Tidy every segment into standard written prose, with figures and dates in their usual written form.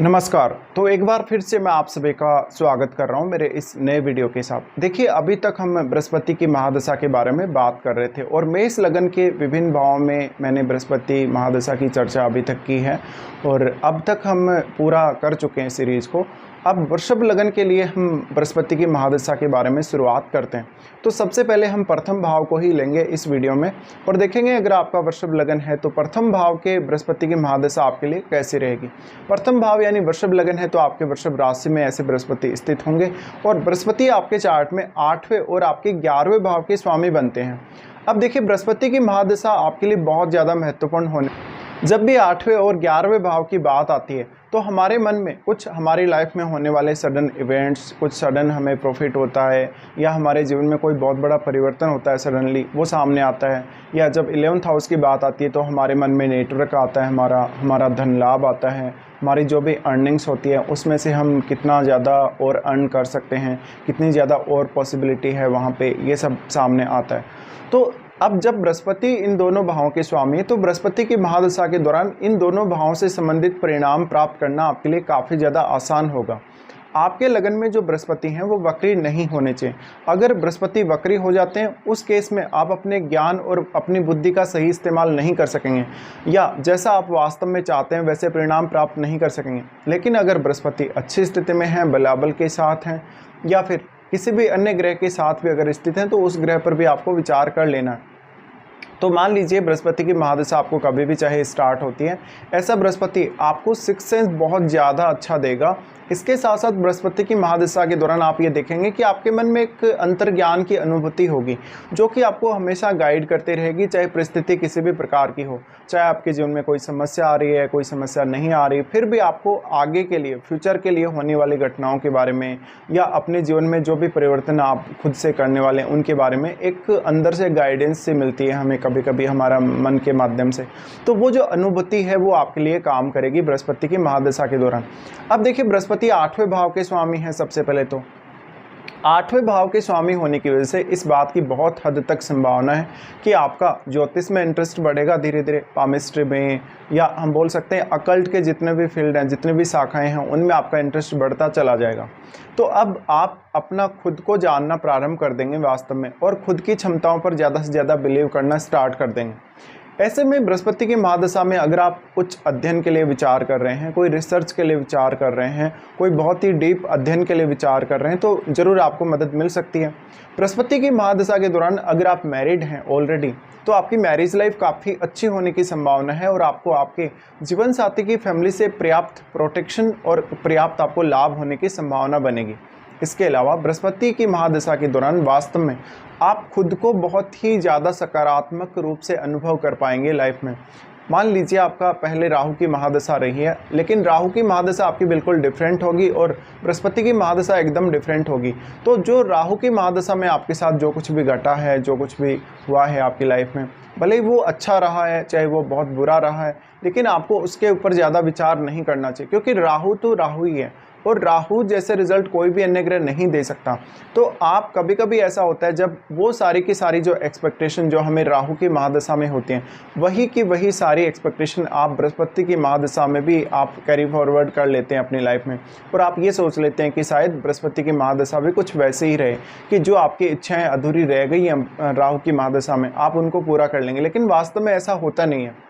नमस्कार। तो एक बार फिर से मैं आप सभी का स्वागत कर रहा हूं मेरे इस नए वीडियो के साथ। देखिए, अभी तक हम बृहस्पति की महादशा के बारे में बात कर रहे थे और मेष लगन के विभिन्न भावों में मैंने बृहस्पति महादशा की चर्चा अभी तक की है और अब तक हम पूरा कर चुके हैं सीरीज़ को। अब वृषभ लगन के लिए हम बृहस्पति की महादशा के बारे में शुरुआत करते हैं। तो सबसे पहले हम प्रथम भाव को ही लेंगे इस वीडियो में और देखेंगे अगर आपका वृषभ लगन है तो प्रथम भाव के बृहस्पति की महादशा आपके लिए कैसी रहेगी। प्रथम भाव यानी वृषभ लगन है तो आपके वृषभ राशि में ऐसे बृहस्पति स्थित होंगे और बृहस्पति आपके चार्ट में 8वें और आपके 11वें भाव के स्वामी बनते हैं। अब देखिए, बृहस्पति की महादशा आपके लिए बहुत ज़्यादा महत्वपूर्ण होने जब भी 8वें और 11वें भाव की बात आती है तो हमारे मन में कुछ हमारी लाइफ में होने वाले सडन इवेंट्स, कुछ सडन हमें प्रॉफिट होता है या हमारे जीवन में कोई बहुत बड़ा परिवर्तन होता है सडनली, वो सामने आता है। या जब 11th हाउस की बात आती है तो हमारे मन में नेटवर्क आता है, हमारा धन लाभ आता है, हमारी जो भी अर्निंग्स होती है उसमें से हम कितना ज़्यादा और अर्न कर सकते हैं, कितनी ज़्यादा और पॉसिबिलिटी है वहाँ पे, ये सब सामने आता है। तो अब जब बृहस्पति इन दोनों भावों के स्वामी है तो बृहस्पति की महादशा के दौरान इन दोनों भावों से संबंधित परिणाम प्राप्त करना आपके लिए काफ़ी ज़्यादा आसान होगा। आपके लगन में जो बृहस्पति हैं वो वक्री नहीं होने चाहिए। अगर बृहस्पति वक्री हो जाते हैं उस केस में आप अपने ज्ञान और अपनी बुद्धि का सही इस्तेमाल नहीं कर सकेंगे या जैसा आप वास्तव में चाहते हैं वैसे परिणाम प्राप्त नहीं कर सकेंगे। लेकिन अगर बृहस्पति अच्छी स्थिति में हैं, बलाबल के साथ हैं या फिर किसी भी अन्य ग्रह के साथ भी अगर स्थित हैं तो उस ग्रह पर भी आपको विचार कर लेना है। तो मान लीजिए बृहस्पति की महादशा आपको कभी भी चाहे स्टार्ट होती है, ऐसा बृहस्पति आपको सिक्स सेंस बहुत ज़्यादा अच्छा देगा। इसके साथ साथ बृहस्पति की महादशा के दौरान आप ये देखेंगे कि आपके मन में एक अंतर्ज्ञान की अनुभूति होगी जो कि आपको हमेशा गाइड करती रहेगी, चाहे परिस्थिति किसी भी प्रकार की हो, चाहे आपके जीवन में कोई समस्या आ रही है, कोई समस्या नहीं आ रही, फिर भी आपको आगे के लिए, फ्यूचर के लिए होने वाली घटनाओं के बारे में या अपने जीवन में जो भी परिवर्तन आप खुद से करने वाले हैं उनके बारे में एक अंदर से गाइडेंस से मिलती है हमें कभी कभी हमारा मन के माध्यम से। तो वो जो अनुभूति है वो आपके लिए काम करेगी बृहस्पति की महादशा के दौरान। अब देखिए, बृहस्पति 8वें भाव के स्वामी हैं। सबसे पहले तो 8वें भाव के स्वामी होने की वजह से इस बात की बहुत हद तक संभावना है कि आपका ज्योतिष में इंटरेस्ट बढ़ेगा धीरे धीरे, पामिस्ट्री में या हम बोल सकते हैं अकल्ट के जितने भी फील्ड हैं, जितने भी शाखाएं हैं उनमें आपका इंटरेस्ट बढ़ता चला जाएगा। तो अब आप अपना खुद को जानना प्रारंभ कर देंगे वास्तव में और खुद की क्षमताओं पर ज़्यादा से ज़्यादा बिलीव करना स्टार्ट कर देंगे। ऐसे में बृहस्पति की महादशा में अगर आप कुछ अध्ययन के लिए विचार कर रहे हैं, कोई रिसर्च के लिए विचार कर रहे हैं, कोई बहुत ही डीप अध्ययन के लिए विचार कर रहे हैं तो ज़रूर आपको मदद मिल सकती है। बृहस्पति की महादशा के दौरान अगर आप मैरिड हैं ऑलरेडी तो आपकी मैरिज लाइफ काफ़ी अच्छी होने की संभावना है और आपको आपके जीवन साथी की फैमिली से पर्याप्त प्रोटेक्शन और पर्याप्त आपको लाभ होने की संभावना बनेगी। इसके अलावा बृहस्पति की महादशा के दौरान वास्तव में आप खुद को बहुत ही ज़्यादा सकारात्मक रूप से अनुभव कर पाएंगे लाइफ में। मान लीजिए आपका पहले राहु की महादशा रही है, लेकिन राहु की महादशा आपकी बिल्कुल डिफरेंट होगी और बृहस्पति की महादशा एकदम डिफरेंट होगी। तो जो राहु की महादशा में आपके साथ जो कुछ भी घटा है, जो कुछ भी हुआ है आपकी लाइफ में, भले ही वो अच्छा रहा है चाहे वो बहुत बुरा रहा है, लेकिन आपको उसके ऊपर ज़्यादा विचार नहीं करना चाहिए क्योंकि राहु तो राहु ही है और राहु जैसे रिजल्ट कोई भी अन्य ग्रह नहीं दे सकता। तो आप कभी कभी ऐसा होता है जब वो सारी की सारी जो एक्सपेक्टेशन जो हमें राहु की महादशा में होती हैं वही की वही सारी एक्सपेक्टेशन आप बृहस्पति की महादशा में भी आप कैरी फॉरवर्ड कर लेते हैं अपनी लाइफ में और आप ये सोच लेते हैं कि शायद बृहस्पति की महादशा भी कुछ वैसे ही रहे कि जो आपकी इच्छाएँ अधूरी रह गई हैं राहु की महादशा में आप उनको पूरा कर लेंगे, लेकिन वास्तव में ऐसा होता नहीं है।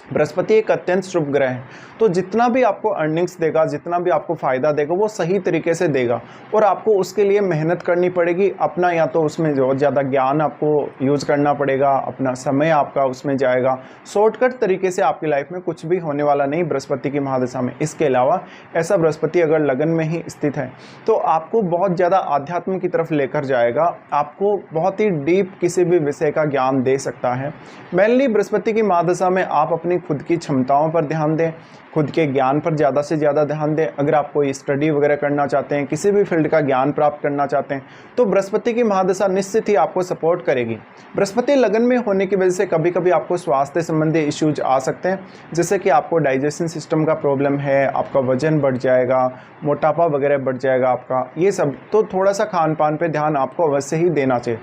बृहस्पति एक अत्यंत शुभ ग्रह है तो जितना भी आपको अर्निंग्स देगा, जितना भी आपको फ़ायदा देगा वो सही तरीके से देगा और आपको उसके लिए मेहनत करनी पड़ेगी। अपना या तो उसमें बहुत ज़्यादा ज्ञान आपको यूज़ करना पड़ेगा, अपना समय आपका उसमें जाएगा। शॉर्टकट तरीके से आपकी लाइफ में कुछ भी होने वाला नहीं बृहस्पति की महादशा में। इसके अलावा ऐसा बृहस्पति अगर लगन में ही स्थित है तो आपको बहुत ज़्यादा आध्यात्म की तरफ लेकर जाएगा, आपको बहुत ही डीप किसी भी विषय का ज्ञान दे सकता है। मेनली बृहस्पति की महादशा में आप अपनी खुद की क्षमताओं पर ध्यान दें, खुद के ज्ञान पर ज़्यादा से ज़्यादा ध्यान दें। अगर आप कोई स्टडी वगैरह करना चाहते हैं, किसी भी फील्ड का ज्ञान प्राप्त करना चाहते हैं तो बृहस्पति की महादशा निश्चित ही आपको सपोर्ट करेगी। बृहस्पति लगन में होने की वजह से कभी कभी आपको स्वास्थ्य संबंधी इश्यूज आ सकते हैं, जैसे कि आपको डाइजेशन सिस्टम का प्रॉब्लम है, आपका वजन बढ़ जाएगा, मोटापा वगैरह बढ़ जाएगा आपका, ये सब। तो थोड़ा सा खान पान पर ध्यान आपको अवश्य ही देना चाहिए।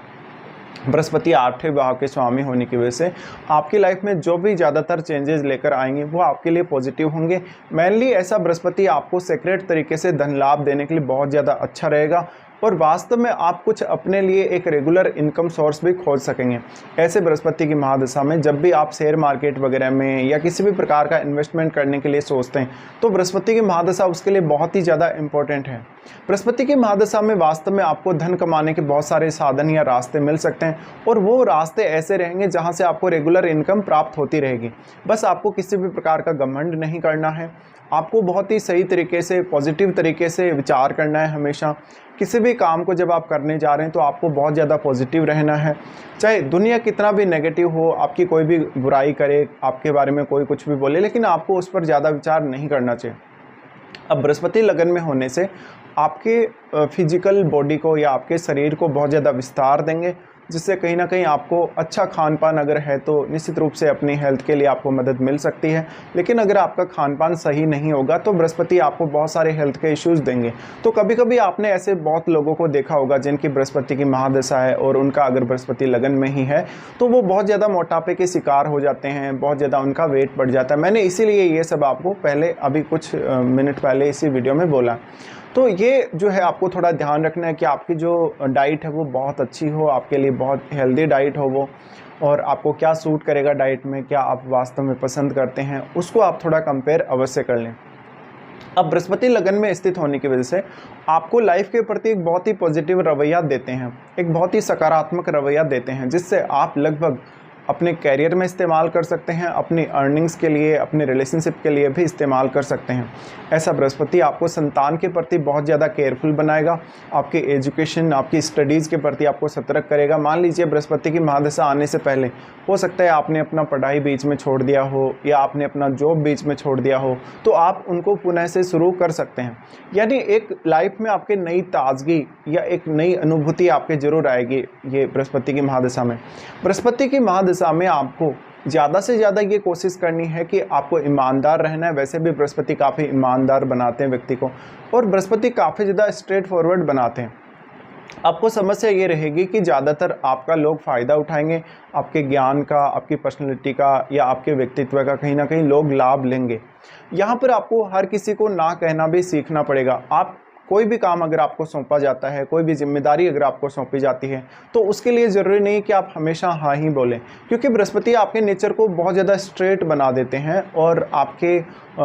बृहस्पति 8वें भाव के स्वामी होने की वजह से आपकी लाइफ में जो भी ज़्यादातर चेंजेस लेकर आएंगे वो आपके लिए पॉजिटिव होंगे। मेनली ऐसा बृहस्पति आपको सीक्रेट तरीके से धन लाभ देने के लिए बहुत ज़्यादा अच्छा रहेगा और वास्तव में आप कुछ अपने लिए एक रेगुलर इनकम सोर्स भी खोज सकेंगे। ऐसे बृहस्पति की महादशा में जब भी आप शेयर मार्केट वगैरह में या किसी भी प्रकार का इन्वेस्टमेंट करने के लिए सोचते हैं तो बृहस्पति की महादशा उसके लिए बहुत ही ज़्यादा इंपॉर्टेंट है। बृहस्पति की महादशा में वास्तव में आपको धन कमाने के बहुत सारे साधन या रास्ते मिल सकते हैं और वो रास्ते ऐसे रहेंगे जहाँ से आपको रेगुलर इनकम प्राप्त होती रहेगी। बस आपको किसी भी प्रकार का घमंड नहीं करना है, आपको बहुत ही सही तरीके से पॉजिटिव तरीके से विचार करना है। हमेशा किसी भी काम को जब आप करने जा रहे हैं तो आपको बहुत ज़्यादा पॉजिटिव रहना है। चाहे दुनिया कितना भी नेगेटिव हो, आपकी कोई भी बुराई करे, आपके बारे में कोई कुछ भी बोले, लेकिन आपको उस पर ज़्यादा विचार नहीं करना चाहिए। अब बृहस्पति लगन में होने से आपके फिजिकल बॉडी को या आपके शरीर को बहुत ज़्यादा विस्तार देंगे, जिससे कहीं ना कहीं आपको अच्छा खान पान अगर है तो निश्चित रूप से अपनी हेल्थ के लिए आपको मदद मिल सकती है। लेकिन अगर आपका खान पान सही नहीं होगा तो बृहस्पति आपको बहुत सारे हेल्थ के इश्यूज़ देंगे। तो कभी कभी आपने ऐसे बहुत लोगों को देखा होगा जिनकी बृहस्पति की महादशा है और उनका अगर बृहस्पति लगन में ही है तो वो बहुत ज़्यादा मोटापे के शिकार हो जाते हैं, बहुत ज़्यादा उनका वेट बढ़ जाता है। मैंने इसीलिए ये सब आपको पहले अभी कुछ मिनट पहले इसी वीडियो में बोला। तो ये जो है आपको थोड़ा ध्यान रखना है कि आपकी जो डाइट है वो बहुत अच्छी हो, आपके लिए बहुत हेल्दी डाइट हो वो, और आपको क्या सूट करेगा डाइट में, क्या आप वास्तव में पसंद करते हैं, उसको आप थोड़ा कंपेयर अवश्य कर लें। अब बृहस्पति लगन में स्थित होने की वजह से आपको लाइफ के प्रति एक बहुत ही पॉजिटिव रवैया देते हैं, एक बहुत ही सकारात्मक रवैया देते हैं, जिससे आप लगभग अपने कैरियर में इस्तेमाल कर सकते हैं, अपनी अर्निंग्स के लिए, अपने रिलेशनशिप के लिए भी इस्तेमाल कर सकते हैं। ऐसा बृहस्पति आपको संतान के प्रति बहुत ज़्यादा केयरफुल बनाएगा, आपके एजुकेशन, आपकी स्टडीज़ के प्रति आपको सतर्क करेगा। मान लीजिए बृहस्पति की महादशा आने से पहले हो सकता है आपने अपना पढ़ाई बीच में छोड़ दिया हो या आपने अपना जॉब बीच में छोड़ दिया हो, तो आप उनको पुनः से शुरू कर सकते हैं। यानी एक लाइफ में आपके नई ताजगी या एक नई अनुभूति आपके जरूर आएगी ये बृहस्पति की महादशा में। बृहस्पति की महादशा में आपको ज़्यादा से ज़्यादा ये कोशिश करनी है कि आपको ईमानदार रहना है। वैसे भी बृहस्पति काफ़ी ईमानदार बनाते हैं व्यक्ति को, और बृहस्पति काफ़ी ज़्यादा स्ट्रेट फॉरवर्ड बनाते हैं। आपको समस्या ये रहेगी कि ज़्यादातर आपका लोग फ़ायदा उठाएंगे, आपके ज्ञान का, आपकी पर्सनैलिटी का या आपके व्यक्तित्व का कहीं ना कहीं लोग लाभ लेंगे। यहाँ पर आपको हर किसी को ना कहना भी सीखना पड़ेगा। आप कोई भी काम अगर आपको सौंपा जाता है, कोई भी जिम्मेदारी अगर आपको सौंपी जाती है, तो उसके लिए ज़रूरी नहीं कि आप हमेशा हाँ ही बोलें, क्योंकि बृहस्पति आपके नेचर को बहुत ज़्यादा स्ट्रेट बना देते हैं और आपके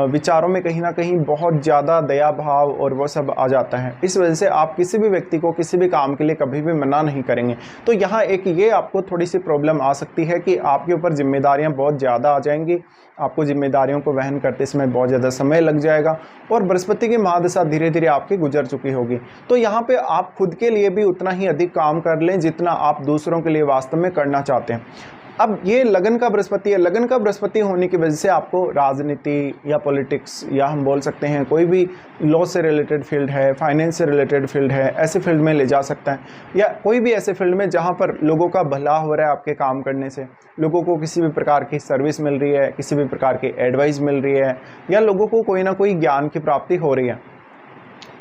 विचारों में कहीं ना कहीं बहुत ज़्यादा दया भाव और वो सब आ जाता है। इस वजह से आप किसी भी व्यक्ति को किसी भी काम के लिए कभी भी मना नहीं करेंगे। तो यहाँ एक ये आपको थोड़ी सी प्रॉब्लम आ सकती है कि आपके ऊपर जिम्मेदारियाँ बहुत ज़्यादा आ जाएंगी, आपको जिम्मेदारियों को वहन करते समय बहुत ज़्यादा समय लग जाएगा और बृहस्पति की महादशा धीरे धीरे आपकी गुजर चुकी होगी। तो यहाँ पे आप खुद के लिए भी उतना ही अधिक काम कर लें जितना आप दूसरों के लिए वास्तव में करना चाहते हैं। अब ये लगन का बृहस्पति है, लगन का बृहस्पति होने की वजह से आपको राजनीति या पॉलिटिक्स या हम बोल सकते हैं कोई भी लॉ से रिलेटेड फील्ड है, फाइनेंस से रिलेटेड फील्ड है, ऐसे फील्ड में ले जा सकता है, या कोई भी ऐसे फील्ड में जहाँ पर लोगों का भला हो रहा है आपके काम करने से, लोगों को किसी भी प्रकार की सर्विस मिल रही है, किसी भी प्रकार की एडवाइस मिल रही है, या लोगों को कोई ना कोई ज्ञान की प्राप्ति हो रही है।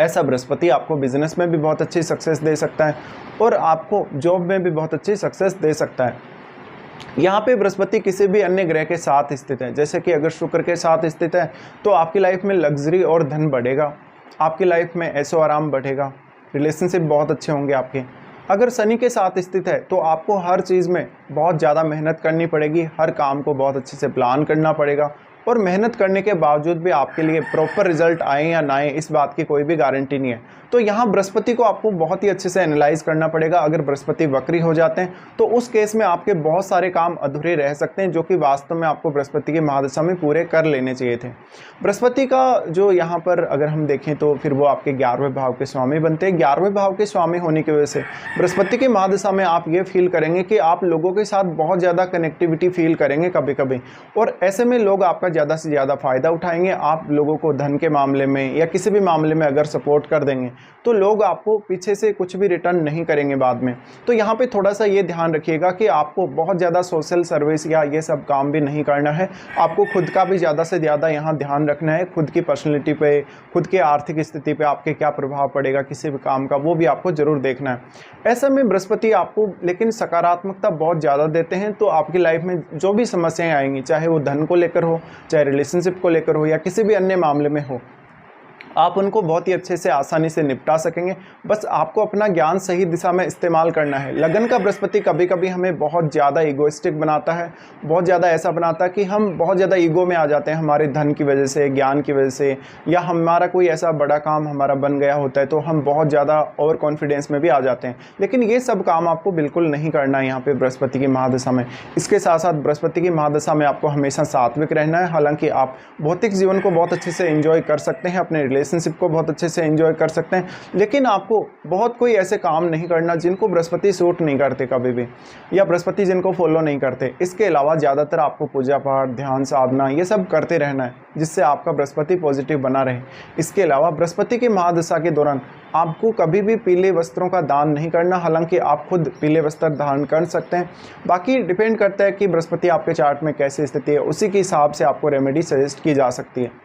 ऐसा बृहस्पति आपको बिजनेस में भी बहुत अच्छी सक्सेस दे सकता है और आपको जॉब में भी बहुत अच्छी सक्सेस दे सकता है। यहाँ पे बृहस्पति किसी भी अन्य ग्रह के साथ स्थित है, जैसे कि अगर शुक्र के साथ स्थित है तो आपकी लाइफ में लग्जरी और धन बढ़ेगा, आपकी लाइफ में ऐशो आराम बढ़ेगा, रिलेशनशिप बहुत अच्छे होंगे आपके। अगर शनि के साथ स्थित है तो आपको हर चीज़ में बहुत ज़्यादा मेहनत करनी पड़ेगी, हर काम को बहुत अच्छे से प्लान करना पड़ेगा, और मेहनत करने के बावजूद भी आपके लिए प्रॉपर रिजल्ट आए या ना आए इस बात की कोई भी गारंटी नहीं है। तो यहाँ बृहस्पति को आपको बहुत ही अच्छे से एनालाइज करना पड़ेगा। अगर बृहस्पति वक्री हो जाते हैं तो उस केस में आपके बहुत सारे काम अधूरे रह सकते हैं, जो कि वास्तव में आपको बृहस्पति की महादशा में पूरे कर लेने चाहिए थे। बृहस्पति का जो यहाँ पर अगर हम देखें तो फिर वो आपके 11वें भाव के स्वामी बनते हैं। 11वें भाव के स्वामी होने की वजह से बृहस्पति की महादशा में आप ये फील करेंगे कि आप लोगों के साथ बहुत ज़्यादा कनेक्टिविटी फील करेंगे कभी कभी, और ऐसे में लोग आपका ज़्यादा से ज़्यादा फ़ायदा उठाएंगे, आप लोगों को धन के मामले में या किसी भी मामले में अगर सपोर्ट कर देंगे तो लोग आपको पीछे से कुछ भी रिटर्न नहीं करेंगे बाद में। तो यहाँ पे थोड़ा सा ये ध्यान रखिएगा कि आपको बहुत ज़्यादा सोशल सर्विस या ये सब काम भी नहीं करना है, आपको खुद का भी ज़्यादा से ज़्यादा यहाँ ध्यान रखना है, खुद की पर्सनैलिटी पे, खुद की आर्थिक स्थिति पे आपके क्या प्रभाव पड़ेगा किसी भी काम का, वो भी आपको ज़रूर देखना है। ऐसा में बृहस्पति आपको लेकिन सकारात्मकता बहुत ज़्यादा देते हैं, तो आपकी लाइफ में जो भी समस्याएं आएंगी, चाहे वो धन को लेकर हो, चाहे रिलेशनशिप को लेकर हो या किसी भी अन्य मामले में हो, आप उनको बहुत ही अच्छे से आसानी से निपटा सकेंगे। बस आपको अपना ज्ञान सही दिशा में इस्तेमाल करना है। लगन का बृहस्पति कभी कभी हमें बहुत ज़्यादा ईगोइस्टिक बनाता है, बहुत ज़्यादा ऐसा बनाता है कि हम बहुत ज़्यादा ईगो में आ जाते हैं हमारे धन की वजह से, ज्ञान की वजह से, या हमारा कोई ऐसा बड़ा काम हमारा बन गया होता है तो हम बहुत ज़्यादा ओवर कॉन्फिडेंस में भी आ जाते हैं। लेकिन ये सब काम आपको बिल्कुल नहीं करना है यहाँ पे बृहस्पति की महादशा में। इसके साथ साथ बृहस्पति की महादशा में आपको हमेशा सात्विक रहना है। हालांकि आप भौतिक जीवन को बहुत अच्छे से एंजॉय कर सकते हैं, अपने रिलेशनशिप को बहुत अच्छे से एंजॉय कर सकते हैं, लेकिन आपको बहुत कोई ऐसे काम नहीं करना जिनको बृहस्पति सूट नहीं करते कभी भी, या बृहस्पति जिनको फॉलो नहीं करते। इसके अलावा ज़्यादातर आपको पूजा पाठ, ध्यान, साधना ये सब करते रहना है, जिससे आपका बृहस्पति पॉजिटिव बना रहे। इसके अलावा बृहस्पति की महादशा के दौरान आपको कभी भी पीले वस्त्रों का दान नहीं करना। हालांकि आप खुद पीले वस्त्र धारण कर सकते हैं, बाकी डिपेंड करता है कि बृहस्पति आपके चार्ट में कैसी स्थिति है, उसी के हिसाब से आपको रेमेडी सजेस्ट की जा सकती है।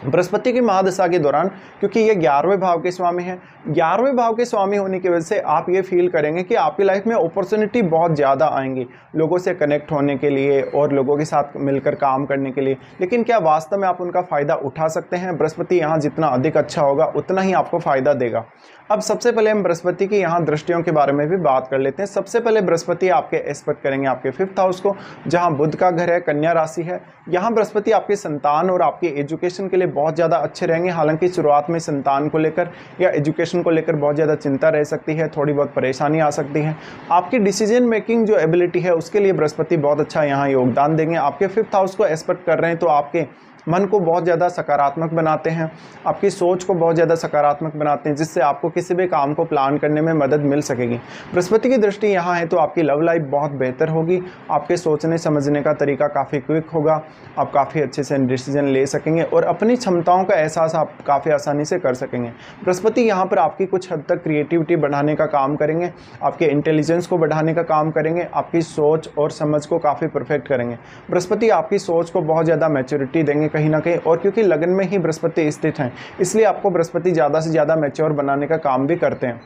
बृहस्पति की महादशा के दौरान क्योंकि ये 11वें भाव के स्वामी हैं, 11वें भाव के स्वामी होने की वजह से आप ये फील करेंगे कि आपकी लाइफ में अपॉर्चुनिटी बहुत ज़्यादा आएंगी लोगों से कनेक्ट होने के लिए और लोगों के साथ मिलकर काम करने के लिए। लेकिन क्या वास्तव में आप उनका फ़ायदा उठा सकते हैं? बृहस्पति यहाँ जितना अधिक अच्छा होगा उतना ही आपको फ़ायदा देगा। अब सबसे पहले हम बृहस्पति की यहाँ दृष्टियों के बारे में भी बात कर लेते हैं। सबसे पहले बृहस्पति आपके एस्पेक्ट करेंगे आपके 5th हाउस को, जहाँ बुध का घर है, कन्या राशि है। यहाँ बृहस्पति आपके संतान और आपके एजुकेशन के लिए बहुत ज़्यादा अच्छे रहेंगे। हालांकि शुरुआत में संतान को लेकर या एजुकेशन को लेकर बहुत ज़्यादा चिंता रह सकती है, थोड़ी बहुत परेशानी आ सकती है। आपकी डिसीजन मेकिंग जो एबिलिटी है उसके लिए बृहस्पति बहुत अच्छा यहाँ योगदान देंगे। आपके 5th हाउस को एस्पेक्ट कर रहे हैं तो आपके मन को बहुत ज़्यादा सकारात्मक बनाते हैं, आपकी सोच को बहुत ज़्यादा सकारात्मक बनाते हैं, जिससे आपको किसी भी काम को प्लान करने में मदद मिल सकेगी। बृहस्पति की दृष्टि यहाँ है तो आपकी लव लाइफ बहुत बेहतर होगी, आपके सोचने समझने का तरीका काफ़ी क्विक होगा, आप काफ़ी अच्छे से डिसीजन ले सकेंगे और अपनी क्षमताओं का एहसास आप काफ़ी आसानी से कर सकेंगे। बृहस्पति यहाँ पर आपकी कुछ हद तक क्रिएटिविटी बढ़ाने का काम करेंगे, आपके इंटेलिजेंस को बढ़ाने का काम करेंगे, आपकी सोच और समझ को काफ़ी परफेक्ट करेंगे। बृहस्पति आपकी सोच को बहुत ज़्यादा मैच्योरिटी देंगे कहीं ना कहीं, और क्योंकि लगन में ही बृहस्पति स्थित हैं इसलिए आपको बृहस्पति ज़्यादा से ज़्यादा मैच्योर बनाने का काम भी करते हैं।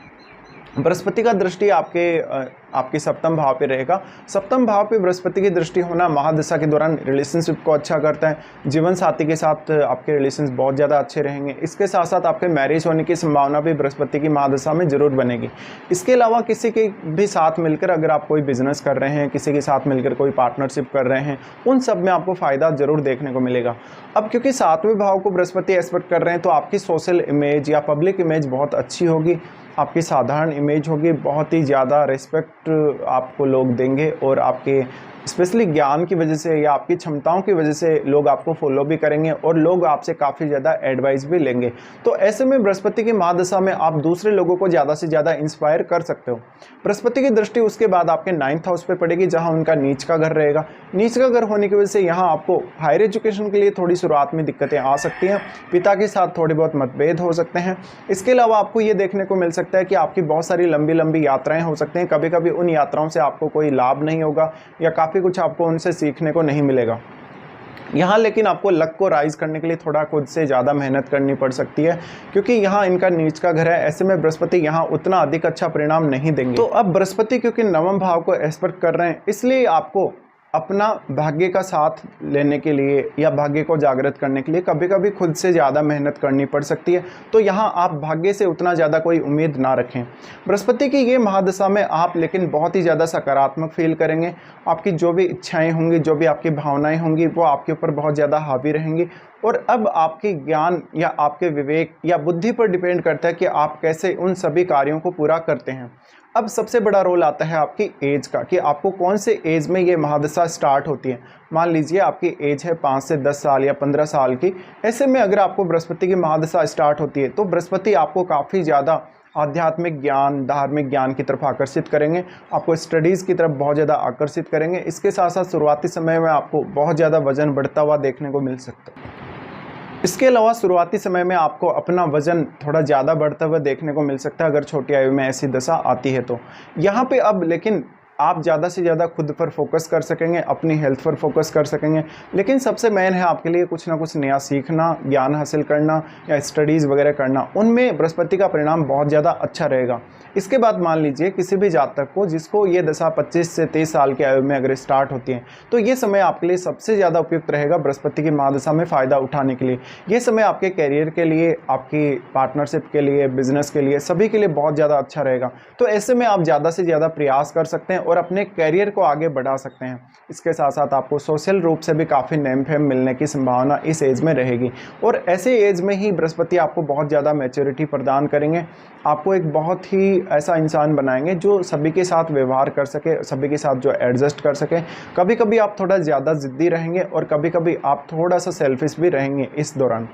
बृहस्पति का दृष्टि आपके 7वें भाव पे रहेगा। 7वें भाव पे बृहस्पति की दृष्टि होना महादशा के दौरान रिलेशनशिप को अच्छा करता है। जीवन साथी के साथ आपके रिलेशंस बहुत ज़्यादा अच्छे रहेंगे। इसके साथ साथ आपके मैरिज होने की संभावना भी बृहस्पति की महादशा में जरूर बनेगी। इसके अलावा किसी के भी साथ मिलकर अगर आप कोई बिजनेस कर रहे हैं, किसी के साथ मिलकर कोई पार्टनरशिप कर रहे हैं, उन सब में आपको फ़ायदा जरूर देखने को मिलेगा। अब क्योंकि 7वें भाव को बृहस्पति एस्पेक्ट कर रहे हैं तो आपकी सोशल इमेज या पब्लिक इमेज बहुत अच्छी होगी, आपकी साधारण इमेज होगी, बहुत ही ज़्यादा रिस्पेक्ट आपको लोग देंगे और आपके स्पेशली ज्ञान की वजह से या आपकी क्षमताओं की वजह से लोग आपको फॉलो भी करेंगे और लोग आपसे काफ़ी ज़्यादा एडवाइस भी लेंगे। तो ऐसे में बृहस्पति की महादशा में आप दूसरे लोगों को ज़्यादा से ज़्यादा इंस्पायर कर सकते हो। बृहस्पति की दृष्टि उसके बाद आपके 9th हाउस पे पड़ेगी, जहाँ उनका नीच का घर रहेगा। नीच का घर होने की वजह से यहाँ आपको हायर एजुकेशन के लिए थोड़ी शुरुआत में दिक्कतें आ सकती हैं, पिता के साथ थोड़े बहुत मतभेद हो सकते हैं। इसके अलावा आपको ये देखने को मिल सकता है कि आपकी बहुत सारी लंबी लंबी यात्राएं हो सकती हैं। कभी कभी उन यात्राओं से आपको कोई लाभ नहीं होगा या काफ़ी कुछ आपको उनसे सीखने को नहीं मिलेगा यहाँ। लेकिन आपको लक को राइज करने के लिए थोड़ा खुद से ज़्यादा मेहनत करनी पड़ सकती है, क्योंकि यहाँ इनका नीच का घर है। ऐसे में बृहस्पति यहाँ उतना अधिक अच्छा परिणाम नहीं देंगे। तो अब बृहस्पति क्योंकि 9वें भाव को एस्पेक्ट कर रहे हैं, इसलिए आपको अपना भाग्य का साथ लेने के लिए या भाग्य को जागृत करने के लिए कभी कभी खुद से ज़्यादा मेहनत करनी पड़ सकती है। तो यहाँ आप भाग्य से उतना ज़्यादा कोई उम्मीद ना रखें। बृहस्पति की ये महादशा में आप लेकिन बहुत ही ज़्यादा सकारात्मक फील करेंगे। आपकी जो भी इच्छाएं होंगी, जो भी आपकी भावनाएं होंगी, वो आपके ऊपर बहुत ज़्यादा हावी रहेंगी। और अब आपके ज्ञान या आपके विवेक या बुद्धि पर डिपेंड करता है कि आप कैसे उन सभी कार्यों को पूरा करते हैं। अब सबसे बड़ा रोल आता है आपकी एज का, कि आपको कौन से एज में ये महादशा स्टार्ट होती है। मान लीजिए आपकी एज है 5 से 10 साल या 15 साल की। ऐसे में अगर आपको बृहस्पति की महादशा स्टार्ट होती है तो बृहस्पति आपको काफ़ी ज़्यादा आध्यात्मिक ज्ञान, धार्मिक ज्ञान की तरफ आकर्षित करेंगे, आपको स्टडीज़ की तरफ बहुत ज़्यादा आकर्षित करेंगे। इसके साथ साथ शुरुआती समय में आपको बहुत ज़्यादा वज़न बढ़ता हुआ देखने को मिल सकता है। इसके अलावा शुरुआती समय में आपको अपना वज़न थोड़ा ज़्यादा बढ़ता हुआ देखने को मिल सकता है, अगर छोटी आयु में ऐसी दशा आती है तो। यहाँ पे अब लेकिन आप ज़्यादा से ज़्यादा खुद पर फोकस कर सकेंगे, अपनी हेल्थ पर फोकस कर सकेंगे। लेकिन सबसे मेन है आपके लिए कुछ ना कुछ नया सीखना, ज्ञान हासिल करना या स्टडीज़ वगैरह करना, उनमें बृहस्पति का परिणाम बहुत ज़्यादा अच्छा रहेगा। इसके बाद मान लीजिए किसी भी जातक को जिसको ये दशा 25 से 23 साल की आयु में अगर स्टार्ट होती है, तो ये समय आपके लिए सबसे ज़्यादा उपयुक्त रहेगा बृहस्पति की महादशा में फ़ायदा उठाने के लिए। ये समय आपके करियर के लिए, आपकी पार्टनरशिप के लिए, बिजनेस के लिए, सभी के लिए बहुत ज़्यादा अच्छा रहेगा। तो ऐसे में आप ज़्यादा से ज़्यादा प्रयास कर सकते हैं और अपने करियर को आगे बढ़ा सकते हैं। इसके साथ साथ आपको सोशल रूप से भी काफ़ी नेम फेम मिलने की संभावना इस एज में रहेगी। और ऐसे एज में ही बृहस्पति आपको बहुत ज़्यादा मैच्योरिटी प्रदान करेंगे, आपको एक बहुत ही ऐसा इंसान बनाएंगे जो सभी के साथ व्यवहार कर सके, सभी के साथ जो एडजस्ट कर सके। कभी कभी आप थोड़ा ज़्यादा ज़िद्दी रहेंगे और कभी कभी आप थोड़ा सा सेल्फिश भी रहेंगे इस दौरान।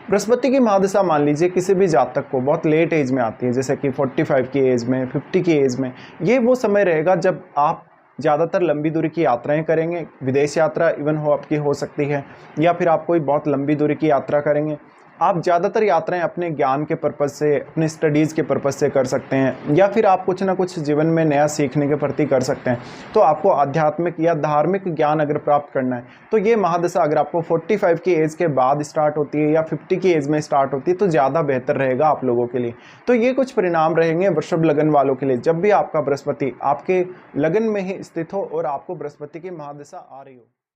बृहस्पति की महादशा मान लीजिए किसी भी जातक को बहुत लेट एज में आती है, जैसे कि 45 की एज में, 50 की एज में। ये वो समय रहेगा जब आप ज़्यादातर लंबी दूरी की यात्राएं करेंगे, विदेश यात्रा इवन आपकी हो सकती है, या फिर आप कोई बहुत लंबी दूरी की यात्रा करेंगे। आप ज़्यादातर यात्राएं अपने ज्ञान के पर्पज़ से, अपने स्टडीज़ के पर्पज़ से कर सकते हैं, या फिर आप कुछ ना कुछ जीवन में नया सीखने के प्रति कर सकते हैं। तो आपको आध्यात्मिक या धार्मिक ज्ञान अगर प्राप्त करना है तो ये महादशा अगर आपको 45 की एज के बाद स्टार्ट होती है या 50 की एज में स्टार्ट होती है तो ज़्यादा बेहतर रहेगा आप लोगों के लिए। तो ये कुछ परिणाम रहेंगे वृषभ लगन वालों के लिए जब भी आपका बृहस्पति आपके लगन में ही स्थित हो और आपको बृहस्पति की महादशा आ रही हो।